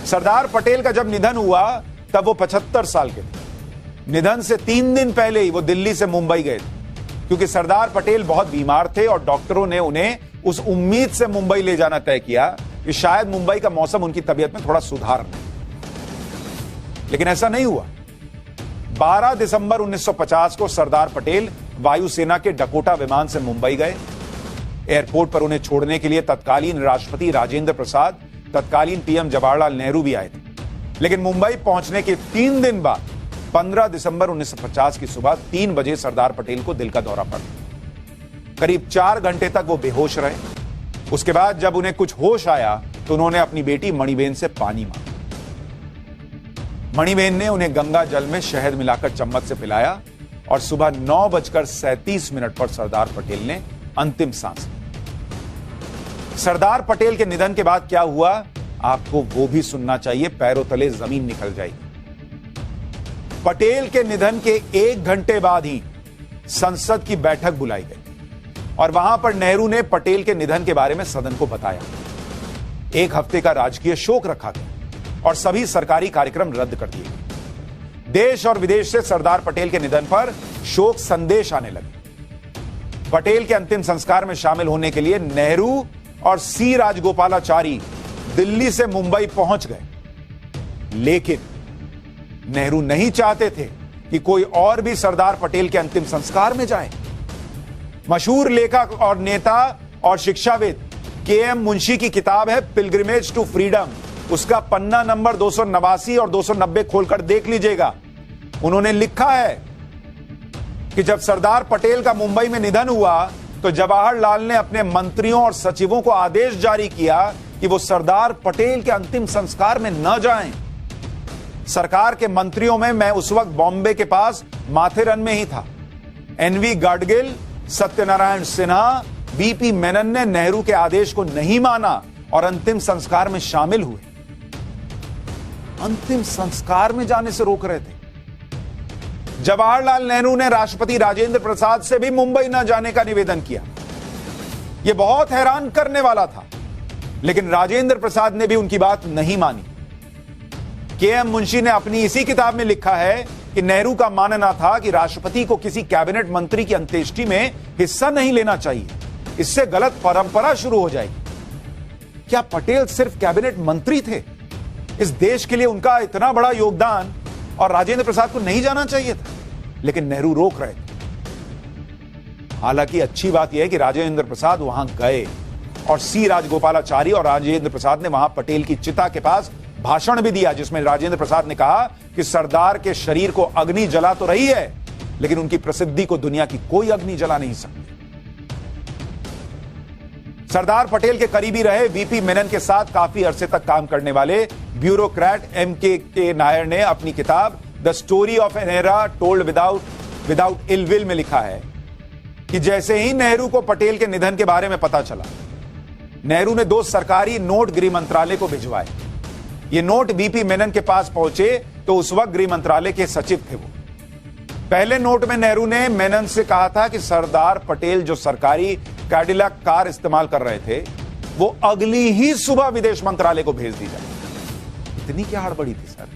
सरदार पटेल का जब निधन हुआ तब वो 75 साल के थे। निधन से 3 दिन पहले ही वो दिल्ली से मुंबई गए थे, क्योंकि सरदार पटेल बहुत बीमार थे और डॉक्टरों ने उन्हें उस उम्मीद से मुंबई ले जाना तय किया कि शायद मुंबई का मौसम उनकी तबीयत में थोड़ा सुधार ले। लेकिन ऐसा नहीं हुआ। 12 दिसंबर 1950 को सरदार पटेल वायुसेना के डकोटा विमान से मुंबई गए। एयरपोर्ट पर उन्हें छोड़ने के लिए तत्कालीन राष्ट्रपति राजेंद्र प्रसाद, तत्कालीन पीएम जवाहरलाल नेहरू भी आए थे। लेकिन मुंबई पहुंचने के 3 दिन बाद 15 दिसंबर 1950 की सुबह 3 बजे सरदार पटेल को दिल का दौरा पड़ा। करीब 4 घंटे तक वो बेहोश रहे। उसके बाद जब उन्हें कुछ होश आया तो उन्होंने अपनी बेटी मणिबेन से पानी मांगा। मणिबेन ने उन्हें गंगा जल में शहद मिलाकर चम्मच से पिलाया और सुबह 9:37 पर सरदार पटेल ने अंतिम सांस ली। सरदार पटेल के निधन के बाद क्या हुआ, आपको वो भी सुनना चाहिए, पैरों तले जमीन निकल जाएगी। पटेल के निधन के 1 घंटे बाद ही संसद की बैठक बुलाई गई और वहां पर नेहरू ने पटेल के निधन के बारे में सदन को बताया। 1 हफ्ते का राजकीय शोक रखा गया और सभी सरकारी कार्यक्रम रद्द कर दिए गए। देश और विदेश से सरदार पटेल के निधन पर शोक संदेश आने लगे। पटेल के अंतिम संस्कार में शामिल होने के लिए नेहरू और सी राजगोपालाचारी दिल्ली से मुंबई पहुंच गए, लेकिन नेहरू नहीं चाहते थे कि कोई और भी सरदार पटेल के अंतिम संस्कार में जाए। मशहूर लेखक और नेता और शिक्षाविद के.एम. मुंशी की किताब है पिलग्रिमेज टू फ्रीडम, उसका पन्ना नंबर 289 और 290 खोलकर देख लीजिएगा। उन्होंने लिखा है कि जब सरदार पटेल का मुंबई में निधन हुआ तो जवाहरलाल ने अपने मंत्रियों और सचिवों को आदेश जारी किया कि वो सरदार पटेल के अंतिम संस्कार में न जाएं। सरकार के मंत्रियों में मैं उस वक्त बॉम्बे के पास माथेरन में ही था। एनवी गाडगिल, सत्यनारायण सिन्हा, बीपी मेनन ने नेहरू के आदेश को नहीं माना और अंतिम संस्कार में शामिल हुए। अंतिम संस्कार में जाने से रोक रहे थे। जवाहरलाल नेहरू ने राष्ट्रपति राजेंद्र प्रसाद से भी मुंबई न जाने का निवेदन किया। यह बहुत हैरान करने वाला था, लेकिन राजेंद्र प्रसाद ने भी उनकी बात नहीं मानी। के.एम. मुंशी ने अपनी इसी किताब में लिखा है कि नेहरू का मानना था कि राष्ट्रपति को किसी कैबिनेट मंत्री की अंत्येष्टि में हिस्सा नहीं लेना चाहिए, इससे गलत परंपरा शुरू हो जाएगी। क्या पटेल सिर्फ कैबिनेट मंत्री थे? इस देश के लिए उनका इतना बड़ा योगदान और राजेंद्र प्रसाद को नहीं जाना चाहिए था, लेकिन नेहरू रोक रहे थे। हालांकि अच्छी बात यह है कि राजेंद्र प्रसाद वहां गए और सी राजगोपालाचारी और राजेंद्र प्रसाद ने वहां पटेल की चिता के पास भाषण भी दिया, जिसमें राजेंद्र प्रसाद ने कहा कि सरदार के शरीर को अग्नि जला तो रही है, लेकिन उनकी प्रसिद्धि को दुनिया की कोई अग्नि जला नहीं सकती। सरदार पटेल के करीबी रहे वीपी मेनन के साथ काफी अरसे तक काम करने वाले ब्यूरोक्रेट एम.के. नायर ने अपनी किताब The Story of an Era Told Without Ill Will में लिखा है कि जैसे ही नेहरू को पटेल के निधन के बारे में पता चला, नेहरू ने 2 सरकारी नोट गृह मंत्रालय को भिजवाए। ये नोट वीपी मेनन के पास पहुंचे तो उस वक्त गृह मंत्रालय के सचिव थे वो। पहले नोट में नेहरू ने मेनन से कहा था कि सरदार पटेल जो सरकारी कैडिलैक कार इस्तेमाल कर रहे थे वो अगली ही सुबह विदेश मंत्रालय को भेज दी जाए। इतनी क्या हड़बड़ी थी सर।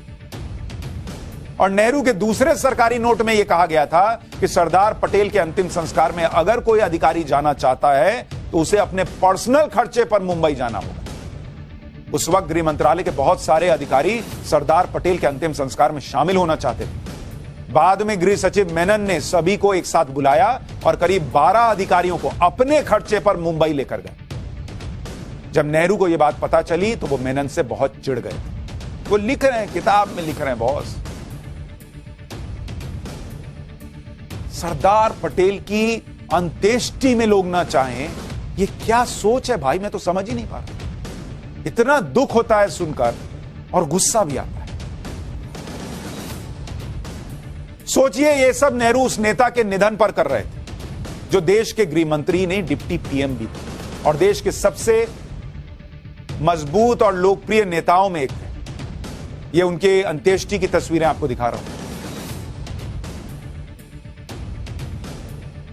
और नेहरू के दूसरे सरकारी नोट में यह कहा गया था कि सरदार पटेल के अंतिम संस्कार में अगर कोई अधिकारी जाना चाहता है तो उसे अपने पर्सनल खर्चे पर मुंबई जाना होगा। उस वक्त गृह मंत्रालय के बहुत सारे अधिकारी सरदार पटेल के अंतिम संस्कार में शामिल होना चाहते थे। बाद में गृह सचिव मेनन ने सभी को एक साथ बुलाया और करीब 12 अधिकारियों को अपने खर्चे पर मुंबई लेकर गए। जब नेहरू को यह बात पता चली तो वो मेनन से बहुत चिढ़ गए। वो लिख रहे हैं, किताब में लिख रहे हैं, बॉस, सरदार पटेल की अंत्येष्टि में लोग ना चाहें, ये क्या सोच है भाई, मैं तो समझ ही नहीं पा रहा। इतना दुख होता है सुनकर और गुस्सा भी आता है। सोचिए ये सब नेहरू उस नेता के निधन पर कर रहे थे जो देश के गृह मंत्री नहीं डिप्टी पीएम भी थे और देश के सबसे मजबूत और लोकप्रिय नेताओं में एक थे। ये उनके अंत्येष्टि की तस्वीरें आपको दिखा रहा हूं।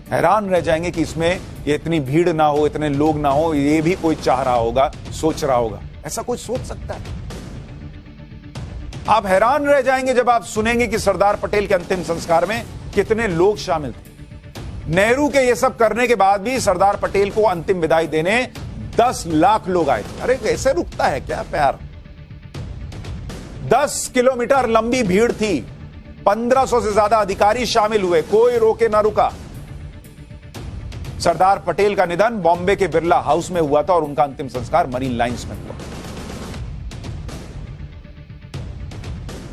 हैरान रह जाएंगे कि इसमें ये इतनी भीड़ ना हो, इतने लोग ना हो, ये भी कोई चाह रहा होगा, सोच रहा होगा। ऐसा कोई सोच सकता है? आप हैरान रह जाएंगे जब आप सुनेंगे कि सरदार पटेल के अंतिम संस्कार में कितने लोग शामिल थे। नेहरू के ये सब करने के बाद भी सरदार पटेल को अंतिम विदाई देने 10 लाख लोग आए थे। अरे कैसे रुकता है क्या प्यार। 10 किलोमीटर लंबी भीड़ थी, 1500 से ज्यादा अधिकारी शामिल हुए, कोई रोके ना रुका। सरदार पटेल का निधन बॉम्बे के बिरला हाउस में हुआ था और उनका अंतिम संस्कार मरीन लाइंस में हुआ।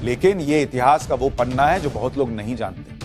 लेकिन यह इतिहास का वो पन्ना है जो बहुत लोग नहीं जानते।